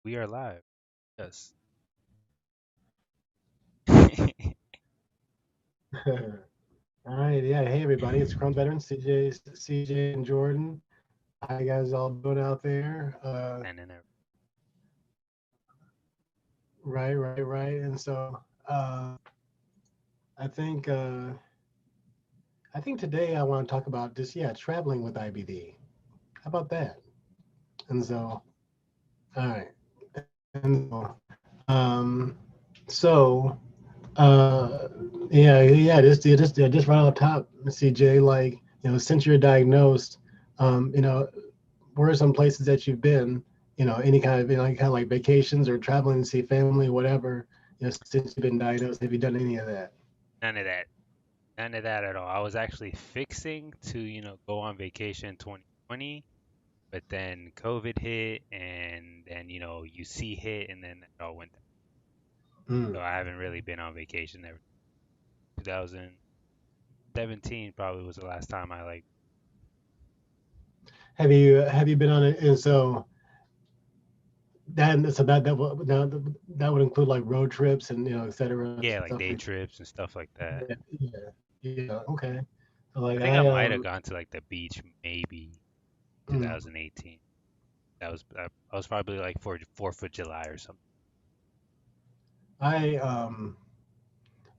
We are live. Yes. All right, yeah. Hey, everybody. It's Crohn Veteran, CJ, and Jordan. How you guys all doing out there? And then Right. And so, I think, uh, I think today I want to talk about just traveling with IBD. How about that? And so, all right. And um, so, uh, just right off top, CJ. Like, since you're diagnosed, you know, where are some places that you've been? Any kind of like vacations or traveling to see family, whatever. Since you've been diagnosed, have you done any of that? none of that. None of that at all. I was actually fixing to, go on vacation 2020, but then COVID hit and then, UC hit and then it all went down. Mm. So I haven't really been on vacation ever. 2017 probably was the last time I like, Have you been on it? And so that would include like road trips and et cetera, yeah, like stuff day like trips and stuff like that. that. Yeah. Okay. So like I think I might have gone to like the beach maybe mm, 2018. I was probably like for 4th of July or something. I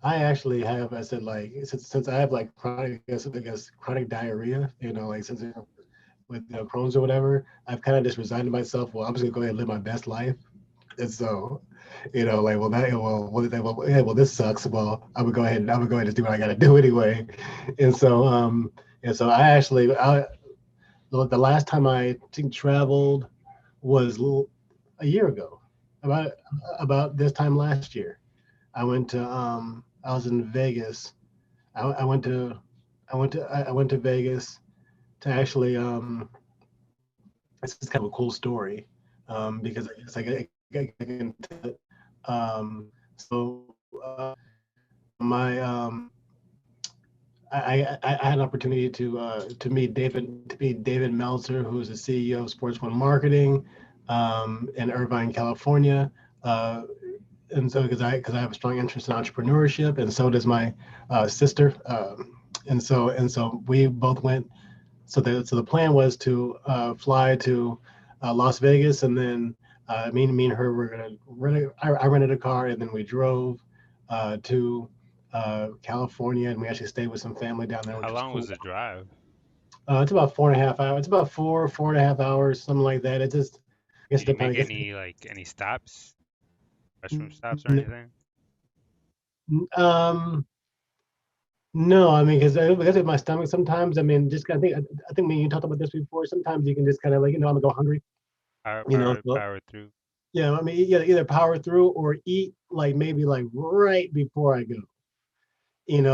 I actually have, I said, like, since I have like chronic, I guess chronic diarrhea, like since with Crohn's or whatever, I've kind of just resigned to myself. Well, I'm just gonna go ahead and live my best life. And so, like, well, this sucks. Well, I would go ahead and do what I got to do anyway. And so, I actually, the last time I think traveled was a year ago, about about this time last year. I was in Vegas. I went to I went to Vegas to actually this is kind of a cool story because I guess I can tell it. So my I had an opportunity to meet David Meltzer, who's the CEO of Sports One Marketing in Irvine, California. Uh, and so because I have a strong interest in entrepreneurship, and so does my sister. And so we both went. So the plan was to fly to Las Vegas, and then me and her were gonna rent. I rented a car, and then we drove to California, and we actually stayed with some family down there, How which was long was cool. the drive? It's about 4.5 hours. It's about four and a half hours, something like that. It just, I guess it Did you depends. make I guess any stops, restroom stops or n- anything? um, no, I mean, because of my stomach, sometimes I mean, just I think when you talked about this before, sometimes you can just kind of like I'm gonna go hungry, so Power through. yeah, I mean, either power through or eat like maybe like right before I go.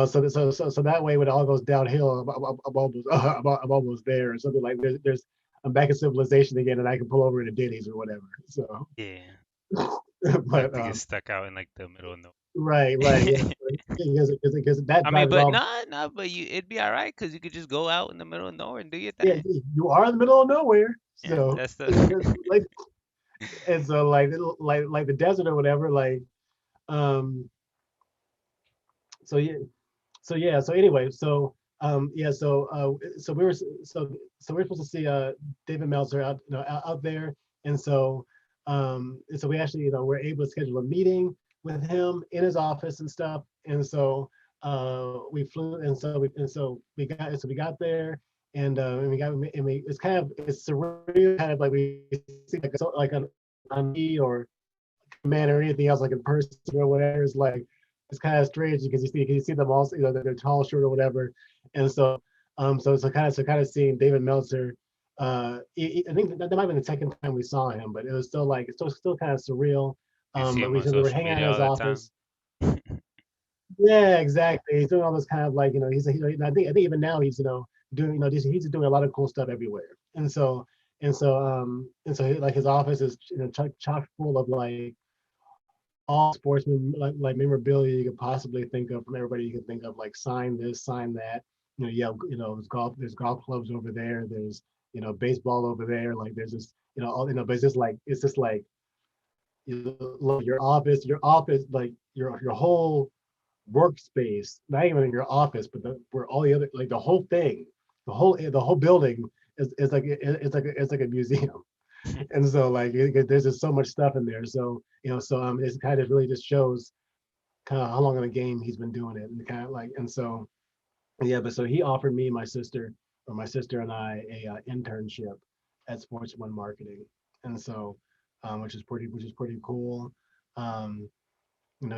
So that way when it all goes downhill, I'm almost I'm almost there or something like there's I'm back in civilization again and I can pull over into Denny's or whatever. So, Yeah. Like but to get stuck out in like the middle of no. right, yeah, because that I mean, drive is but all no, but it'd be all right because you could just go out in the middle of nowhere and do your yeah, thing. you are in the middle of nowhere. Yeah, So that's the. like and so like the desert or whatever, like um so yeah so anyway so we were so we are supposed to see David Meltzer out there, and so we actually we're able to schedule a meeting with him in his office and stuff, and so we flew and so we got there, and we it's kind of it's surreal, kind of like we see like on me or man or anything else like in person or whatever. It's kind of strange because you see them all, they're tall, short, or whatever. And so kind of seeing David Meltzer. I think that might have been the second time we saw him, but it was still like it's still kind of surreal. You see But him on we were social hanging out in media his all the time. office. Yeah, exactly. He's doing all this kind of like I think even now he's doing he's doing a lot of cool stuff everywhere. And so like his office is chock full of like all sportsman like memorabilia you could possibly think of from everybody you can think of, like sign this, sign that. There's golf clubs over there. There's baseball over there. Like there's just all but it's just like like your office, like your whole workspace, not even in your office, but where all the other, like the whole thing, the whole building is like it's like a museum. And so like there's just so much stuff in there. So so it's kind of really just shows kind of how long in the game he's been doing it, and kind of like, and so yeah, but so he offered me my sister, or my sister and I, a internship at Sports One Marketing, and so which is pretty cool. Um,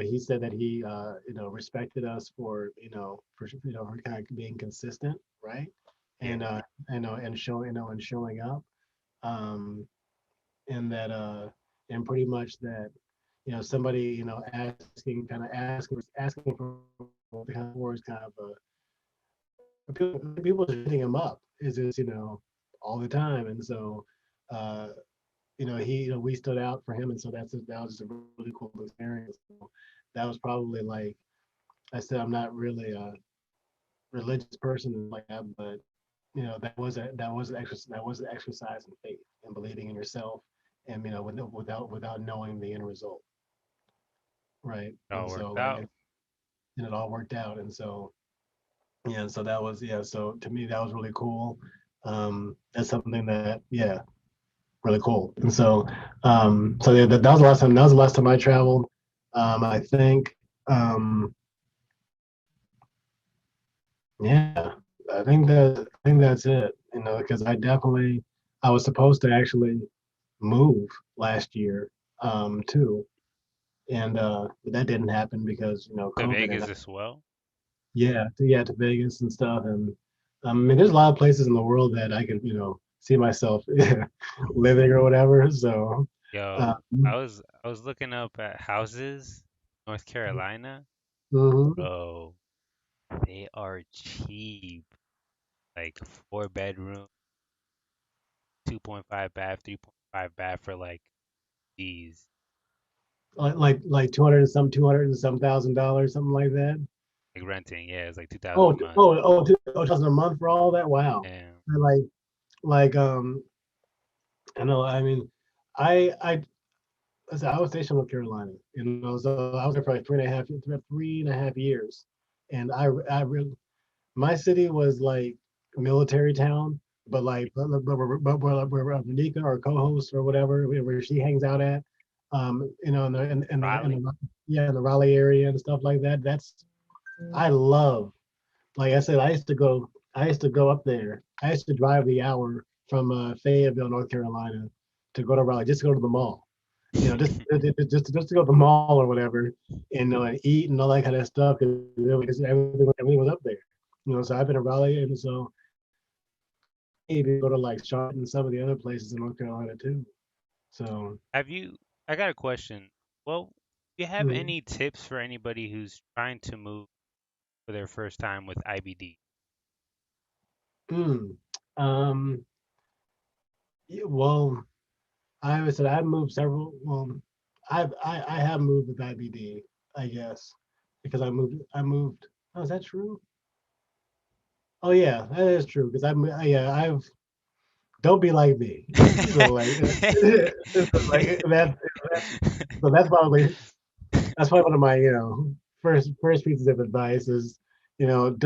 he said that he respected us for for kind of being consistent, right? Yeah. And and showing up, um, and that and pretty much that somebody asking for is kind of people just hitting him up is just all the time, and so uh we stood out for him, and so that was just a really cool experience. So that was probably like I said, I'm not really a religious person like that, but that was an exercise in faith and believing in yourself, and without knowing the end result, right? It And all so worked like out. and it all worked out, and so yeah, and so that was yeah. So to me, that was really cool. That's something that yeah, really cool. And so so yeah, that was the last time. That was the last time I traveled. I think yeah, I think that's it. Because I was supposed to actually move last year too, and that didn't happen because To COVID, and Vegas as well. yeah, to Vegas and stuff. And I mean, there's a lot of places in the world that I could see myself living or whatever. So Yo, um, I was looking up at houses, North Carolina. mhm. Bro, they are cheap. Like 4 bedroom, 2.5 bath, 3.5 bath for like these. Like 200 and some $1,000, something like that. Like renting, yeah, it's like 2,000 Oh, a month. 2,000 a month for all that. Wow. And And like I know. I mean, I was stationed in North Carolina. So I was there for like 3.5 years, and I really my city was like a military town, but where Nika, our co-host or whatever, where she hangs out at, in Raleigh, the yeah, in the Raleigh area and stuff like that. I love. Like I said, I used to go up there. I used to drive the hour from Fayetteville, North Carolina, to go to Raleigh, just to go to the mall. Just to go to the mall or whatever, and eat and all that kind of stuff. Because everything was up there. So I've been to Raleigh, and so maybe go to like Charlotte and some of the other places in North Carolina too. So have you? I got a question. Well, do you have mm, any tips for anybody who's trying to move for their first time with IBD? mm, um, yeah, well, I said I've moved several. Well, I have moved with IBD, I guess, because I moved. Oh, is that true? Oh yeah, that is true. Because yeah, I've don't be like me. So like, like so that's probably one of my first pieces of advice is don't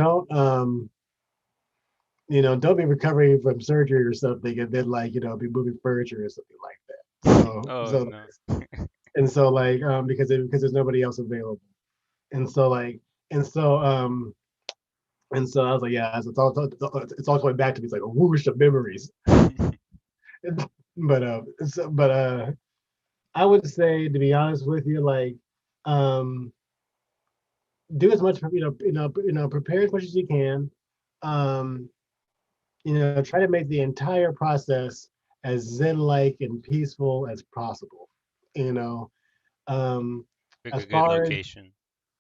be recovering from surgery or something and then like be moving furniture or something like that. So Oh so no. and so like because there's nobody else available, and so like and so and so I was like, yeah, it's all going back to me. It's like a whoosh of memories. But I would say, to be honest with you, like um do as much prepare as much as you can. um Try to make the entire process as zen-like and peaceful as possible. You know, um, Pick as a good far as location.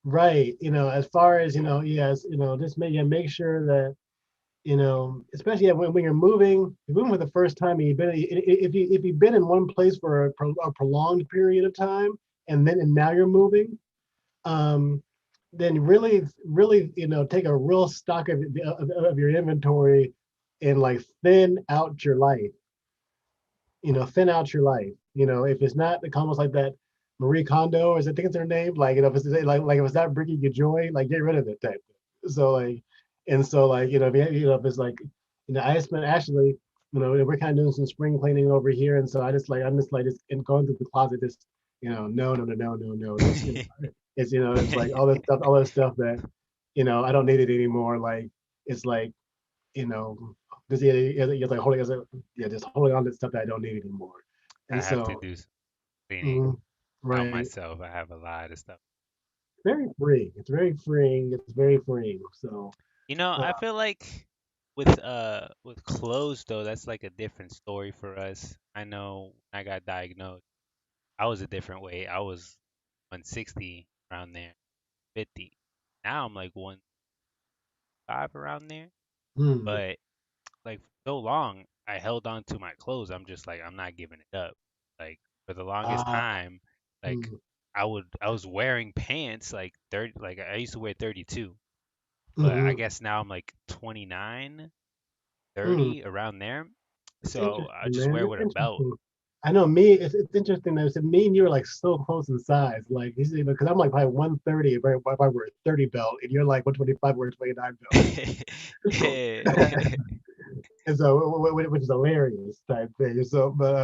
right, as far as yes, just make sure that especially when you're moving for the first time, and if you've been in one place for a prolonged period of time, and now you're moving, um, then really take a real stock of your inventory and like thin out your life. If it's not like almost like that, Marie Kondo, is I think it's her name. Like, if it's like if it's not bringing you joy, like get rid of it type. So like, and so like if it's like, I spent actually, we're kind of doing some spring cleaning over here, and so I'm just like just going through the closet, just no, no, no, no, no, no, this, it's like all this stuff that I don't need it anymore. Like it's like you know, just you're like holding, just holding on to stuff that I don't need anymore, I and have to so. do some cleaning Mm, out right. myself. I have a lot of stuff. Very freeing. It's very freeing. It's very freeing. So, uh, I feel like with clothes though, that's like a different story for us. I know when I got diagnosed, I was a different weight. I was 160 around there, 50. Now I'm like 105 around there. hmm. But like for so long, I held on to my clothes. I'm just like I'm not giving it up. Like for the longest uh, time, like hmm, I was wearing pants like 30, like I used to wear 32, but I hmm, guess now I'm like 29, hmm. 30 around there. It's So interesting, I just man. wear It's with a belt. interesting. I know me. It's interesting that me and you are like so close in size. Like you see, because I'm like probably 130 if I wear a 30 belt, and you're like 125 or 29 belt. Yeah. And so which is hilarious type thing. So, but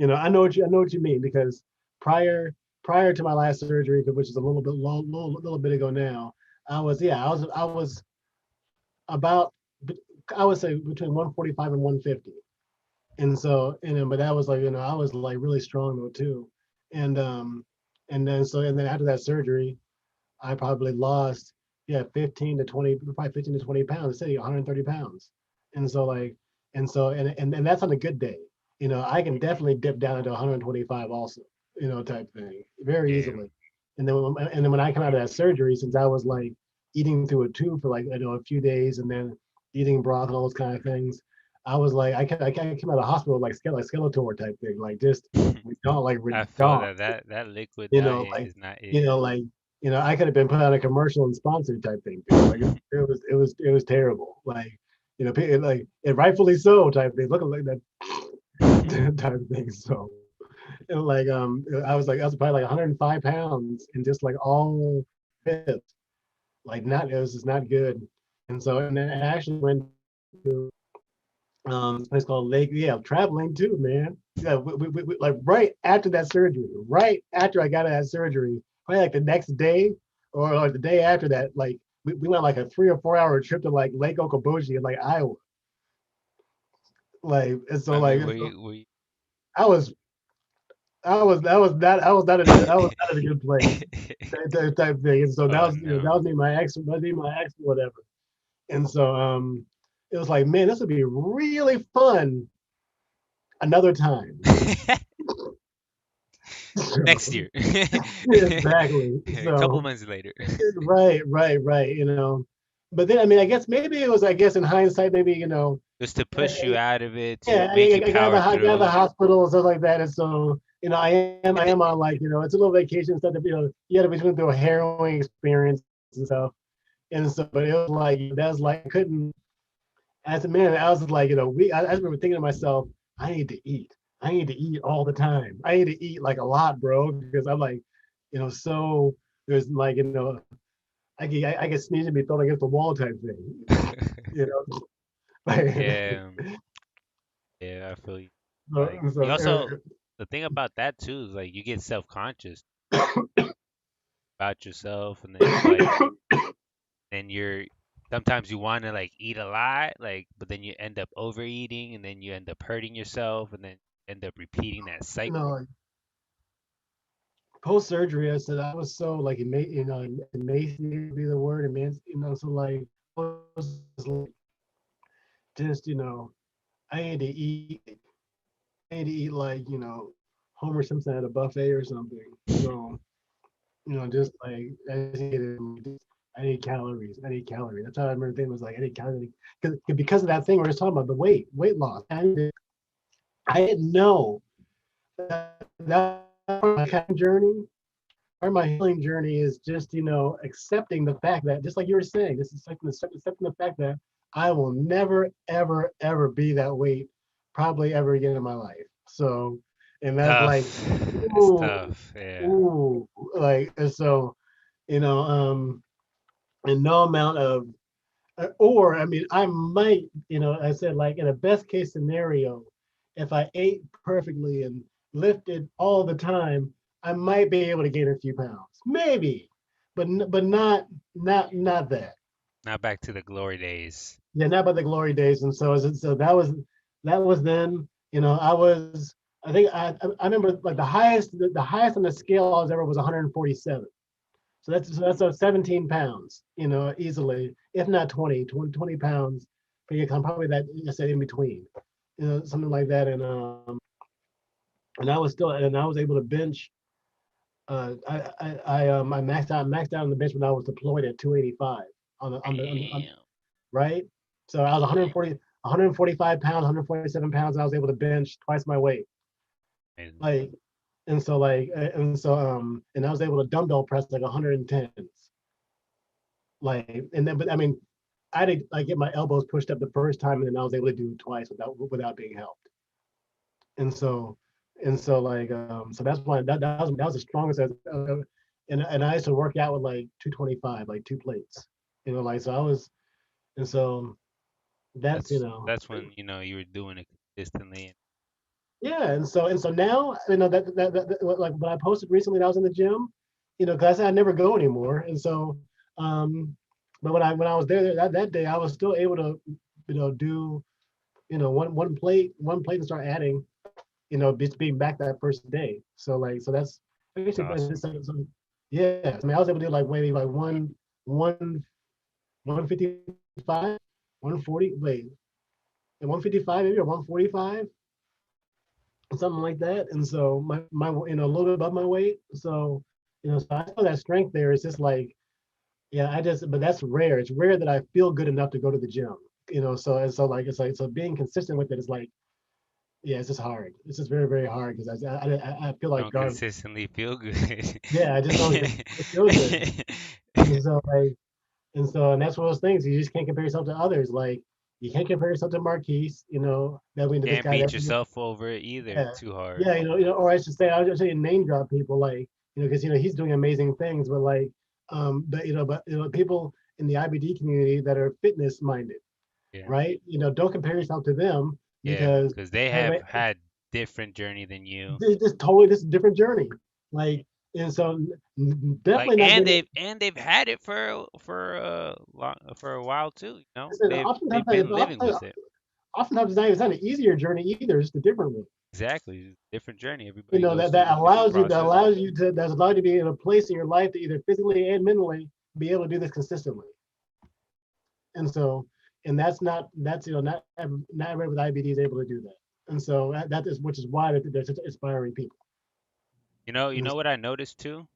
I know what you mean because prior prior to my last surgery, which is a little bit little bit ago now, I was about I would say between 145 and 150, and so but that was like I was like really strong though too, and and then after that surgery, I probably lost, 15 to 20, probably 15 to 20 pounds, say 130 pounds. And so like, and that's on a good day. I can definitely dip down into 125 also, type thing very Yeah. easily. And then when I come out of that surgery, since I was like eating through a tube for like, a few days and then eating broth and all those kind of things, I was like, I came out of the hospital like, Skeletor type thing, like just we I feel don't, that liquid you know, diet like, is not you it. know, like, I could have been put on a commercial and sponsored type thing, dude. Like it was terrible. Like, like, and rightfully so type thing. Looking like that type of thing. So, like, I was probably like 105 pounds and just like all fit. Like, not, it was just not good. And so, and then I actually went to this place called Lake. Yeah, traveling too, man. Yeah, like right after that surgery, right after I got out of that surgery, probably like the next day or like the day after that, like we went like a 3 or 4 hour trip to like Lake Okoboji in like Iowa. Like, and so I like mean, so we I was I was not in a good, I was not in a good place, type thing. And so Oh that no. was me, my ex, or whatever. And so it was like, man, this would be really fun another time. Next year. Exactly. A couple So months later. right. But then I mean, I guess maybe it was. I guess in hindsight, maybe Just to uh, push you out of it, to yeah. make you I got power I got the through. hospital and stuff like that, and so I am on like it's a little vacation stuff that you got to be going through a harrowing experience and stuff, and so but it was like that's like I couldn't as a man. I was like I remember thinking to myself, I need to eat. I need to eat all the time. I need to eat like a lot, bro, because I'm like so there's like I get sneezed and be thrown against the wall type thing. You know, like, Yeah, yeah, I feel you. so, Like so you also the thing about that too is like you get self-conscious about yourself, and then it's like then you're sometimes you want to like eat a lot, like but then you end up overeating, and then you end up hurting yourself, and then end up repeating that cycle. like post surgery, I said I was so like emaciated would be the word, man. So like I was like just I had to eat. I had to eat like Homer Simpson at a buffet or something. So just like I need calories. I need calories. That's how I remember thinking was like I need calories because of that thing we are just talking about the weight loss. I didn't know that my journey or my healing journey is just accepting the fact that just like you were saying, this is accepting the fact that I will never ever ever be that weight probably ever again in my life. So and that's like, Tough. It's ooh, tough. Yeah. ooh, like, and so, you know, and no amount of, or I mean, I might, I said, like, in a best case scenario, if I ate perfectly and lifted all the time, I might be able to gain a few pounds, maybe, but not that. Now back to the glory days. Yeah, not by the glory days. And so that was then. I think I remember, like, the highest on the scale I was ever was 147. So that's 17 pounds, easily, if not 20 pounds per year. I'm probably that, I said, in between, something like that. And I was able to bench. I maxed out on the bench when I was deployed at 285 on Damn. right. So I was 145 pounds, 147 pounds, and I was able to bench twice my weight. And Like, and I was able to dumbbell press like 110s. Like, and then, but I mean, I did like get my elbows pushed up the first time, and then I was able to do it twice without being helped. And so, so that's why that was the strongest. And I used to work out with like 225, like 2 plates. Like, so I was, and so that's that's when you were doing it consistently. yeah. And so now, like when I posted recently that I was in the gym, because I said I never go anymore. And so, um, but when I was there that day, I was still able to, do, one plate and start adding, just being back that first day. So, like, so that's It's basically, awesome. yeah. I mean, I was able to do like maybe like one 155, 140, wait, 155 maybe, or 145, something like that. And so my a little bit above my weight. So, so I feel that strength there is just like, yeah, but that's rare. It's rare that I feel good enough to go to the gym. So, and so, like, it's like, so being consistent with it is like, yeah, it's just hard. It's just very, very hard, because I feel like Don't garbage. consistently feel good. Yeah, I just don't consistently feel good. And so, like, and that's one of those things. You just can't compare yourself to others. Like, you can't compare yourself to Marquise. That we this Can't guy that, beat yourself over it either yeah, too hard. yeah, or I should say, I was just saying, name drop people, like, because he's doing amazing things, but like, people in the IBD community that are fitness minded, Yeah. right? Don't compare yourself to them, Yeah, because because they they, have had different journey than you. this is a different journey. Like, and so, Like definitely not getting. and they've had it for a while too, you know? Listen, They've been living with it. oftentimes it's not an easier journey either. It's just a different one. Exactly. Different journey. Everybody goes That through that a different allows you process. that's allowed you to be in a place in your life to either physically and mentally be able to do this consistently. And so, and that's not everybody with IBD is able to do that. And so that is, which is why they're such inspiring people. You And know what I noticed too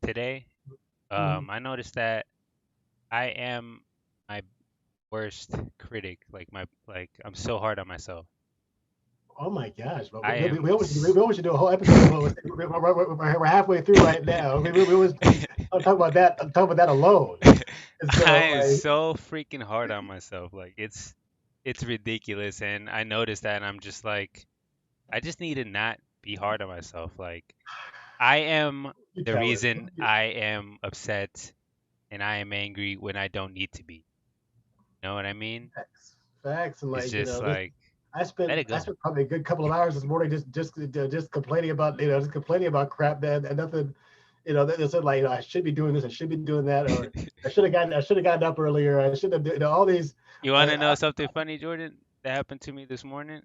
today? mm, I noticed that I am my worst critic. I'm so hard on myself. oh my gosh, but I we am always we always should do a whole episode about what we're halfway through right now. We always talk about that alone. And I so, am like, so freaking hard on myself. Like it's ridiculous and I noticed that and I'm just like I just need to not be hard on myself. Like I am you the coward. reason I am upset and I am angry when I don't need to be. You know what I mean? Facts, and, It's like, just this. like I let spent it I go. spent probably a good couple of hours this morning just complaining about, crap, that and nothing. They said, like, I should be doing this, I should be doing that, or I should have gotten up earlier. I should have, all these. You want I, to know something funny, Jordan? That happened to me this morning.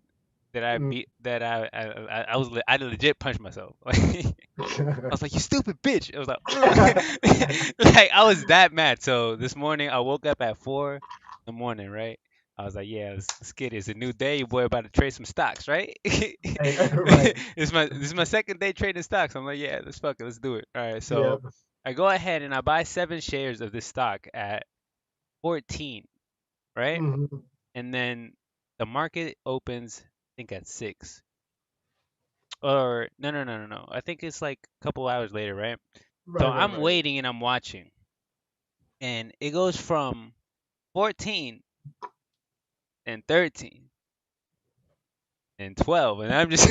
mm. I legit punched myself. I was like, "You stupid bitch!" I was like, "Ugh." Like I was that mad. So this morning I woke up at 4 in the morning, right? I was like, "Yeah, let's get it. It's a new day. Your boy about to trade some stocks, right?" Right. This is my second day trading stocks. I'm like, "Yeah, let's fuck it. Let's do it." All right. Yeah. So I go ahead and I buy 7 shares of this stock at 14, right? Hmm. And then the market opens, I think at 6. Or no, no, no, no, no. I think it's like a couple hours later, right? So Right. Right. I'm Right. waiting and I'm watching, and it goes from 14 and 13 and 12, and I'm just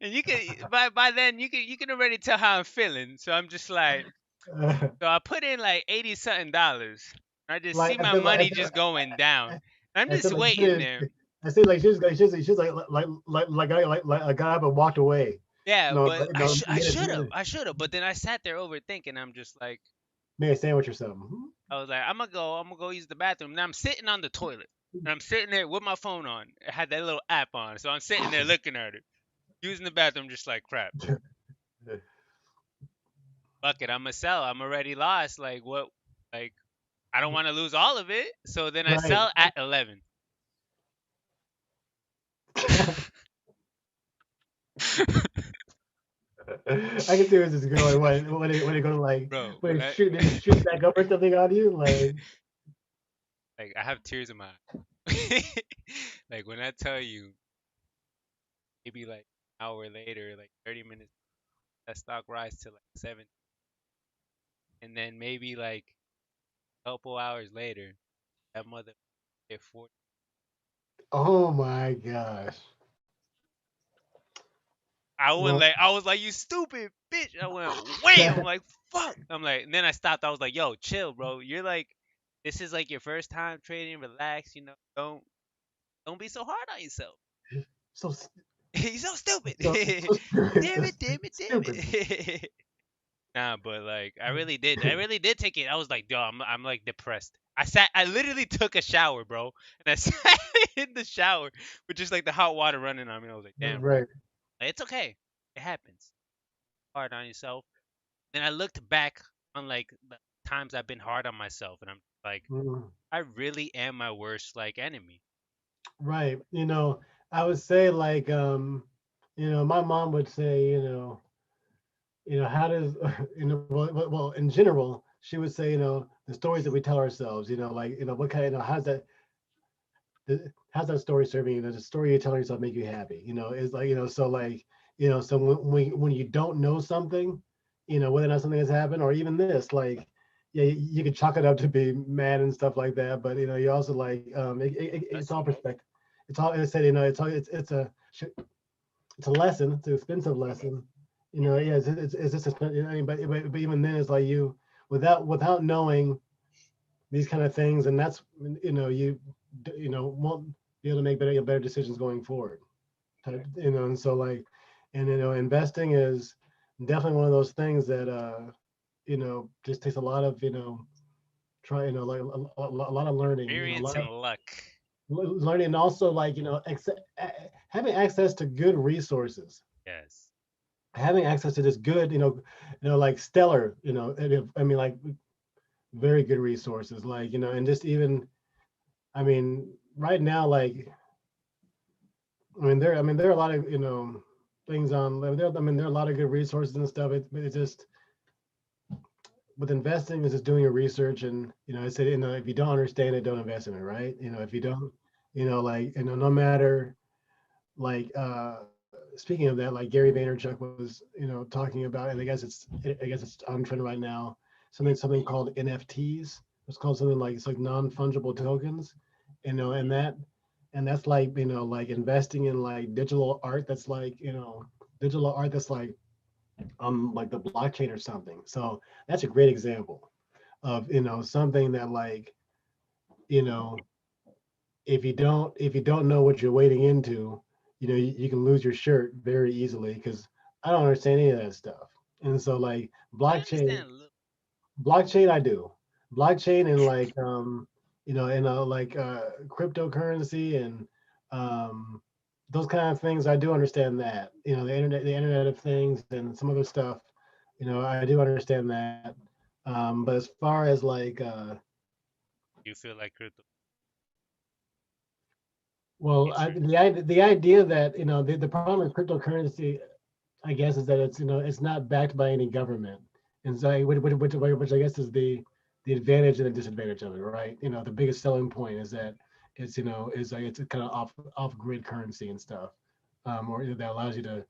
and you can by then you can already tell how I'm feeling. So I'm just like, so I put in like 80 something dollars. I just see like my money just going down. I'm I just said like waiting there. I see like she's like a guy but walked away. Yeah, No, but I no, should I should have I should have. But then I sat there overthinking. I'm just like, made a sandwich or something. I was like, I'm gonna go use the bathroom. Now I'm sitting on the toilet. And I'm sitting there with my phone on. It had that little app on. So I'm sitting there looking at it. Using the bathroom just like crap. Fuck it, I'ma sell. I'm already lost. Like what like I don't want to lose all of it. So then I Right. sell at 11. I can see where this is going. When it gonna like Bro, when it shoot back up or something on you? Like, like I have tears in my eyes. Like when I tell you maybe like an hour later, like 30 minutes, that stock rise to like 7, and then maybe like a couple hours later, that mother hit 40. oh my gosh. Well, I was like, you stupid bitch. I went wham. I'm like, fuck. I'm like, and then I stopped. I was like, yo, chill, bro. You're like, this is like your first time trading. Relax. Don't be so hard on yourself. so You're so stupid. so stupid. Damn it, damn it, damn Stupid. it. Nah, but like I really did take it. I was like, yo, I'm like depressed. I literally took a shower, bro, and I sat in the shower with just like the hot water running on me. I was like, damn, bro, Right. like, it's okay. It happens. Hard on yourself. Then I looked back on like the times I've been hard on myself, and I'm like, Mm, I really am my worst like enemy. right. I would say like my mom would say, how does well in general, she would say, the stories that we tell ourselves, like, what kind, how's that story serving you? Does the story you're telling yourself make you happy? Is like, so like, so when you don't know something, whether or not something has happened, or even this, like, yeah, you could chalk it up to be mad and stuff like that, but you also like, it's That's all you. perspective. It's all, it's said, it's a lesson. It's an expensive lesson. Yeah, it's just expensive. But even then, it's like you, without knowing these kind of things, and that's, you won't be able to make better decisions going forward. And so like, and investing is definitely one of those things that just takes a lot of like a lot of learning, a Experience lot of and luck. learning, and also like having access to good resources, Yes. having access to this good, like stellar, I mean, like very good resources, like, and just even, I mean, right now, like, I mean, there are a lot of, things on there. I mean, there are a lot of good resources and stuff. But it's just with investing, is just doing your research, and I said, if you don't understand it, don't invest in it, right? If you don't, like, no matter, like, speaking of that, like Gary Vaynerchuk was, talking about, and I guess it's on trend right now. Something called NFTs. It's called something like, it's like non fungible tokens, and that's like, like investing in like digital art. That's like, digital art that's like the blockchain or something. So that's a great example of, something that, like, you know if you don't know what you're wading into, you can lose your shirt very easily, because I don't understand any of that stuff. And so like I blockchain, understand a little. I do. Blockchain, and like, and like, cryptocurrency, and um those kind of things, I do understand that. The internet of things and some other stuff, I do understand that. But as far as like, You feel like crypto well, future? the idea that, the problem with cryptocurrency, I guess, is that it's not backed by any government, and so which I guess is the advantage and the disadvantage of it, right? The biggest selling point is that is like it's kind of off grid currency and stuff, or that allows you to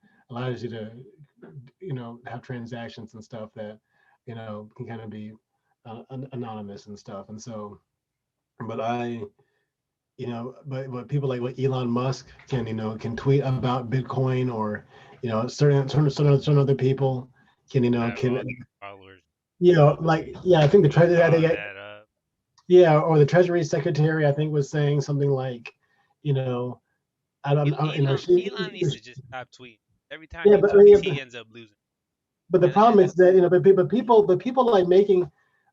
have transactions and stuff that can kind of be anonymous and stuff, and so, but but people like what Elon Musk can can tweet about Bitcoin, or certain other people can Have can all these followers like, yeah, I think the build treasury, I all think, that up. yeah, or the Treasury Secretary, I think, was saying something like, you know Elon needs to just stop tweeting. Every time yeah, he but tweets, he ends up losing. the problem is that but people like making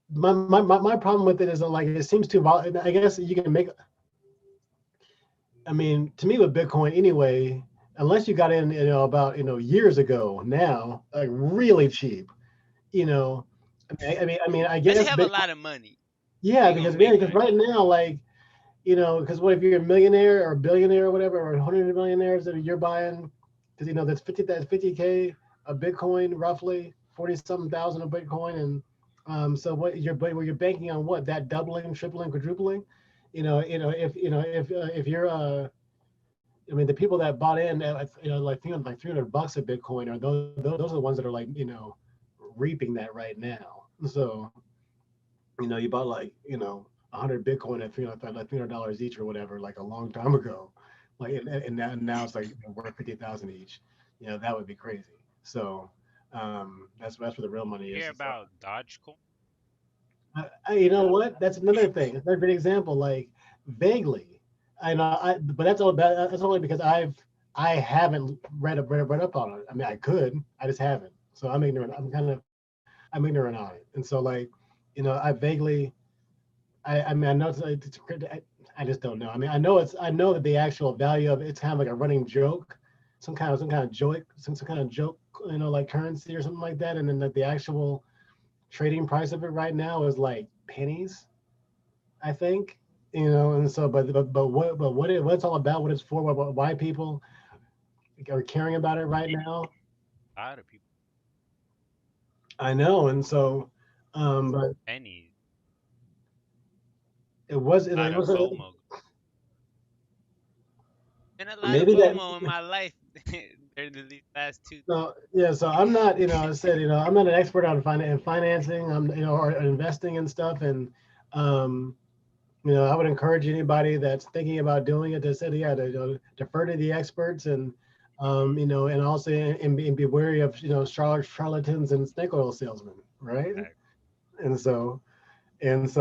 my problem with it is that, like, it seems too I guess you can make, I mean, to me with Bitcoin anyway, unless you got in, about, years ago now, like really cheap, you know. I Unless you guess have a Bitcoin, lot of money, yeah, you're gonna because make right money. now, like, because what if you're a millionaire or a billionaire or whatever, or 100 millionaires that you're buying, because that's 50K a Bitcoin, roughly 40 something thousand a Bitcoin, and so you're banking on what, that doubling, tripling, quadrupling, if you're I mean, the people that bought in at, like $300 a Bitcoin, are those are the ones that are, like, reaping that right now. So you bought, like, 100 Bitcoin at $300 each or whatever, like a long time ago, like, and now it's like worth 50,000 each. That would be crazy. So that's where the real money You is. hear And so, about Dogecoin? you know what? That's another thing. That's another great example. Like, vaguely, but that's only because I haven't read up on it. I mean, I could, I just haven't. So I'm ignorant. I'm ignorant on it. And so, like, I vaguely, I mean, I know I just don't know. I mean, I know that the actual value of it's kind of like a running joke, some kind of joke, some kind of joke, like currency or something like that, and then that the actual trading price of it right now is like pennies, I think. And so, what it's all about, what it's for, why people are caring about it right now, A lot of people I know. And so, but pennies. it A lot of was FOMO. And a lot of maybe that. FOMO in my life during the last two. So yeah, so I'm not, I said, I'm not an expert on financing, or investing and stuff, and um, I would encourage anybody that's thinking about doing it to say, yeah, to defer to the experts, and Mm-hmm. and also, and be wary of, charlatans and snake oil salesmen, right? And so,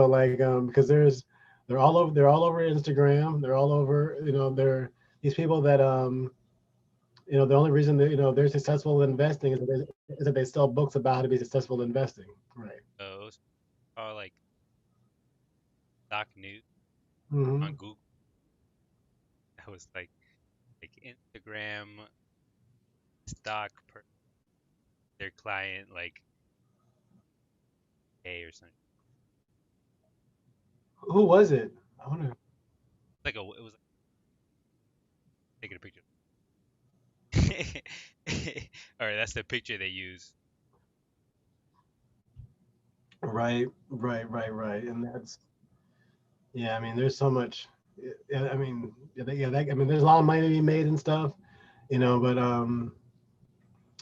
like, because they're all over Instagram, they're all over, they're these people that, the only reason that, they're successful in investing is that they sell books about how to be successful in investing, right? Those are like stock news on Hmm. Google. That was like Instagram stock per their client like A or something. Who was it? I wonder. Like it was like taking a picture. All right, that's the picture they use. Right, right, and that's, yeah. I mean, there's so much. Yeah, I mean, I mean, there's a lot of money to be made and stuff, but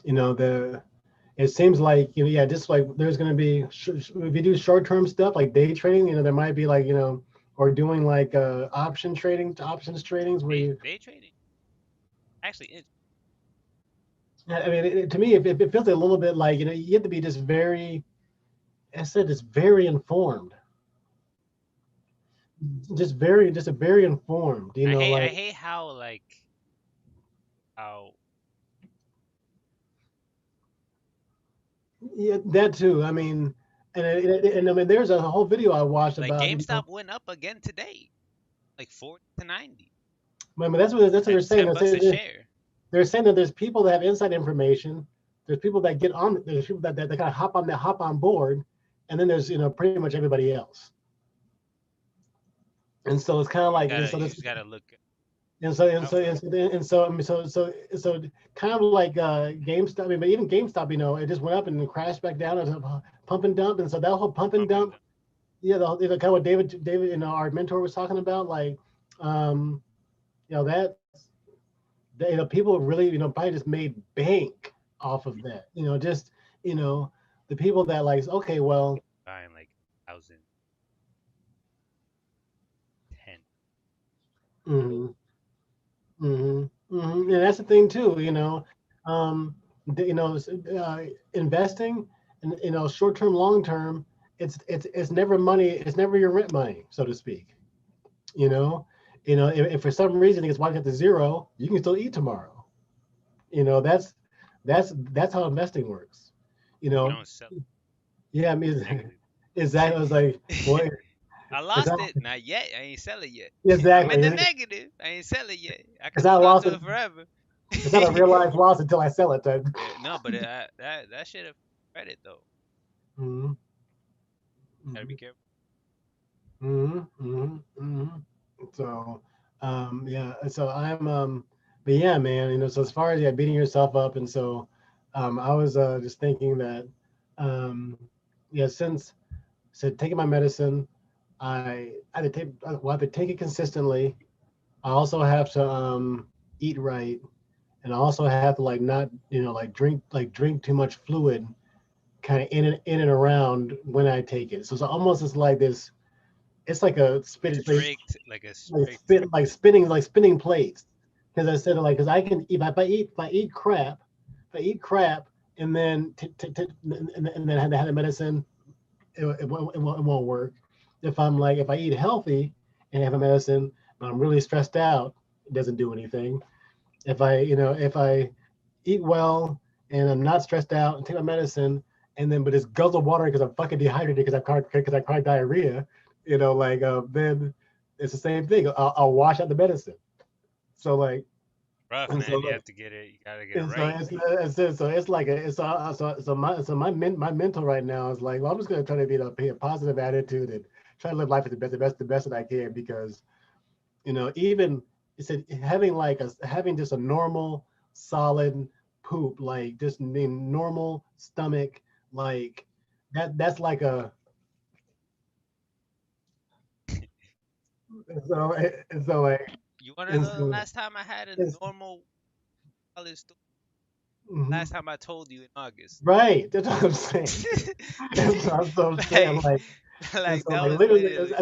the it seems like, yeah, just like there's going to be, if you do short-term stuff like day trading, there might be, like, or doing like options tradings where you, Day trading actually is. I mean, to me, it feels a little bit like, you have to be just very, I said, just very informed, just a very informed, I like, hate how like how yeah, that too. I mean, and I mean, there's a whole video I watched like about, GameStop went up again today, like 40 to 90. I mean, that's what they're That's saying. 10 bucks a share. They're saying that there's people that have inside information. There's people that get on. There's people that kind of hop on board, and then there's, pretty much everybody else. And so it's kind of like, and so You this, just gotta look and so and out so for and it. so and so, I mean, so kind of like, GameStop. I mean, but even GameStop, it just went up and then crashed back down. It was a pump and dump, and so that whole pump and Pump and dump, dump. yeah, kind of what David, our mentor was talking about, like, um, that's, people really, probably just made bank off of that. Just, you know, the people that, like, okay, well, Buying like 1,010. that's the thing too. Um, you know, investing, and short term, long term, it's never money. It's never your rent money, so to speak. You know, if for some reason it gets wiped out to zero, you can still eat tomorrow. You know, that's how investing works. You You know, don't sell yeah, I mean, negative. exactly. I was like, boy, I because lost it. Not yet. I ain't sell it yet. I'm in the exactly, negative. I ain't sell it yet. I could because I hold on lost to it. it forever. It's not a realized loss until I sell it. Type. Yeah, no, but that shit have credit though. Mm-hmm. Gotta be careful. Mm-hmm. Mm-hmm. Mm-hmm. So, yeah. So but yeah, man. So as far as yeah, beating yourself up, and so, I was just thinking that, um, yeah, since taking my medicine, I had to take well, I have to take it consistently. I also have to eat right, and I also have to like not like drink too much fluid, kind of in and around when I take it. So it's almost it's like this. It's like a spinning Like a like strict. spinning plates. Because I said like because I can if I eat crap, if I eat crap and then and then have the medicine, it won't work. If I eat healthy and have a medicine, but I'm really stressed out, it doesn't do anything. If I eat well and I'm not stressed out and take my medicine and then but just guzzle water because I'm fucking dehydrated because I cried diarrhea, then it's the same thing. I'll wash out the medicine. So like Rough, and so man. You like have to get it. You gotta get it and so right. it's like my mental right now is like, well, I'm just gonna try to be a positive attitude and try to live life as the best that I can, because even it said having having just a normal solid poop, like just normal stomach, like that's like a so so like You wanna and know the so last time I had a it's normal college student? mhm. Last time I told you in August. Right, that's what I'm saying. That's what I'm saying. like, Like, and like so that like was literally, literally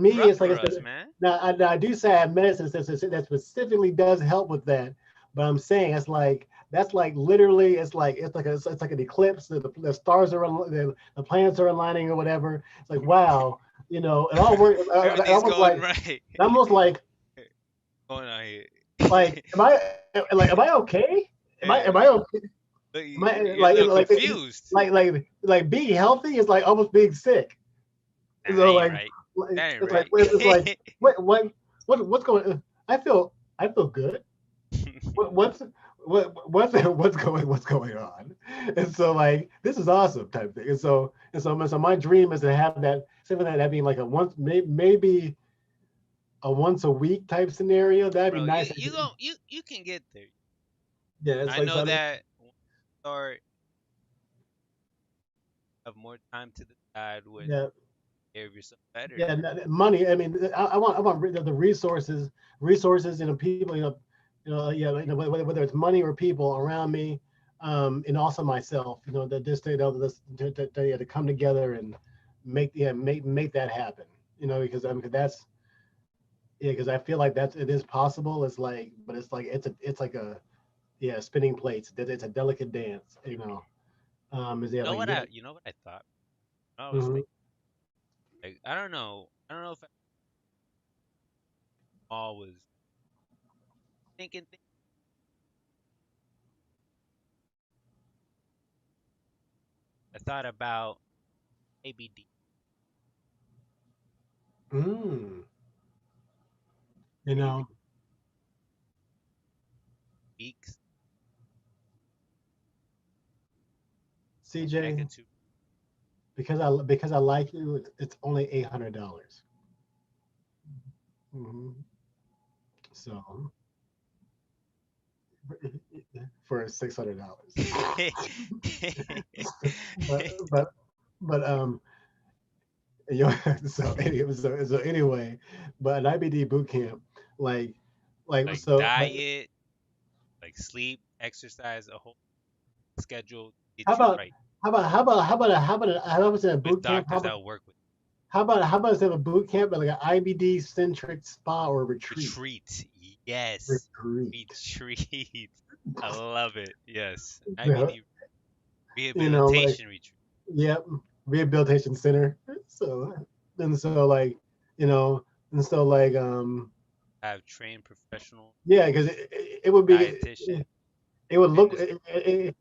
me, rough it's like for it's us, man. now I do say I have medicine that specifically does help with that, but I'm saying it's like that's like literally it's like an eclipse. The stars are the planets are aligning or whatever. It's like wow, it all works. Everything's going right. Almost Going on here. like am I okay? Yeah. Am I okay? Look, Am I you're a little confused. like being healthy is like almost being sick. Nah, that So ain't right. That ain't right. it's like what's going on? I feel good. What what's what's going on? And so like this is awesome type thing. So my dream is to have that something like that being like a once maybe a once a week type scenario. That'd be Bro, nice. you can get there. Yeah, it's I like know something. that when you start have more time to decide when Yeah, care of yourself better. yeah, money. I mean, I want the resources, people, yeah, whether it's money or people around me, and also myself, that just yeah, to come together and make that happen, because that's yeah, because I feel like it is possible. It's like, but it's like a yeah, spinning plates. It's a delicate dance, is You yeah, know like what yeah, I thought? I was hmm thinking like I don't know. I don't know if I all was thinking I thought about ABD mm, you ABD know, weeks CJ. connected to Because I like you, it's only $800. Hmm. So for $600, but but but you know, so anyway, but an IBD boot camp, like like but diet, like sleep, exercise, a whole schedule to how get you about right how about a with boot camp? doctors that will work with How about instead of a boot camp, but like an IBD centric spa or retreat? retreat. Yes. Retreat. Retreat. I love it. Yes. I Yeah, mean, like, rehabilitation retreat. yep, rehabilitation center. So, and so like, you know, and so like, Have trained professional yeah, because it would be, dietitian, it would look, fitness professional.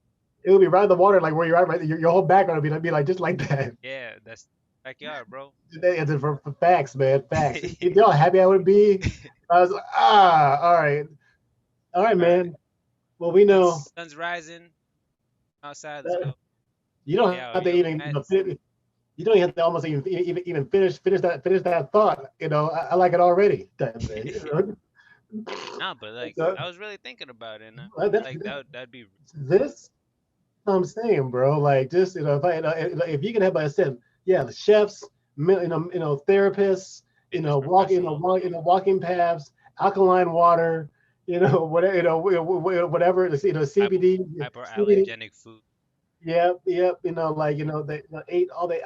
it would be right in the water, like where you're at, right? Your whole background would be like just like that. Yeah, that's backyard, bro. It's for facts, man, facts. You know how happy I would be. I was like, all right, Right. man. Well, we know Sun's rising outside. Let's that go. you don't Get out have to yoga even, mats. you don't even have to almost even finish that thought. I like it already. Type thing. Nah, but like So, I was really thinking about it, and I uh, feel that, like that'd be this I'm saying, bro. Like, just if I, if you can have, like I said, yeah, the chefs, therapists, fitness professional, walking paths, alkaline water, whatever, whatever, hypo, CBD, CBD. hypoallergenic food. Yep, yep. Like they ate all the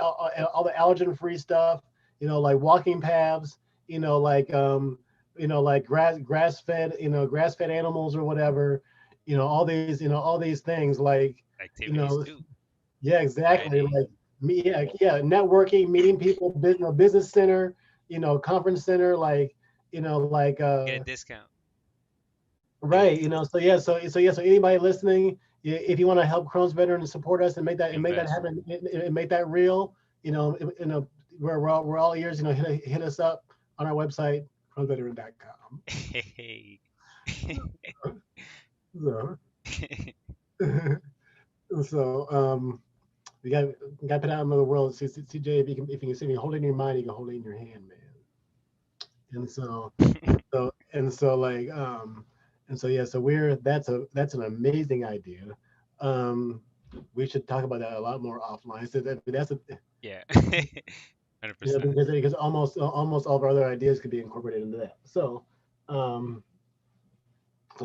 allergen free stuff. Like walking paths. Like like grass fed animals or whatever. All these things like you Activities know too. yeah, exactly. Variety. Like me, yeah, yeah, networking, meeting people, business center, conference center, like like Get a discount. right, so anybody listening, if you want to help Crohn's veterans support us and make that Invest. happen and make that real, we're all ears. Hit us up on our website, crohnsveteran.com. Hey. So, so we got to put out in the world. CJ, if you can see me hold it in your mind, you can hold it in your hand, man. And like and so yeah, so we're that's an amazing idea. Um, we should talk about that a lot more offline. So that's a Yeah. 100%. because almost all of our other ideas could be incorporated into that. So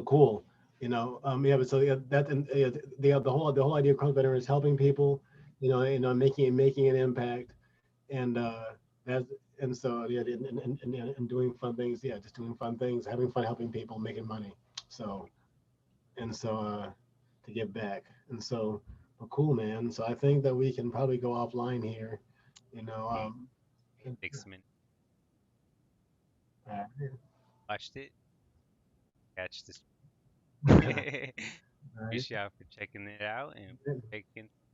cool. Yeah, but so yeah, that and the whole idea of Crohn's veteran is helping people, making an impact, and that's and so yeah, and doing fun things. Yeah, just doing fun things, having fun, helping people, making money. So and so to give back. And so, well, cool, man. So I think that we can probably go offline here. You know, Mm, um, 6 minutes. uh, Watched it. Catch this. all Appreciate y'all for checking it out and checking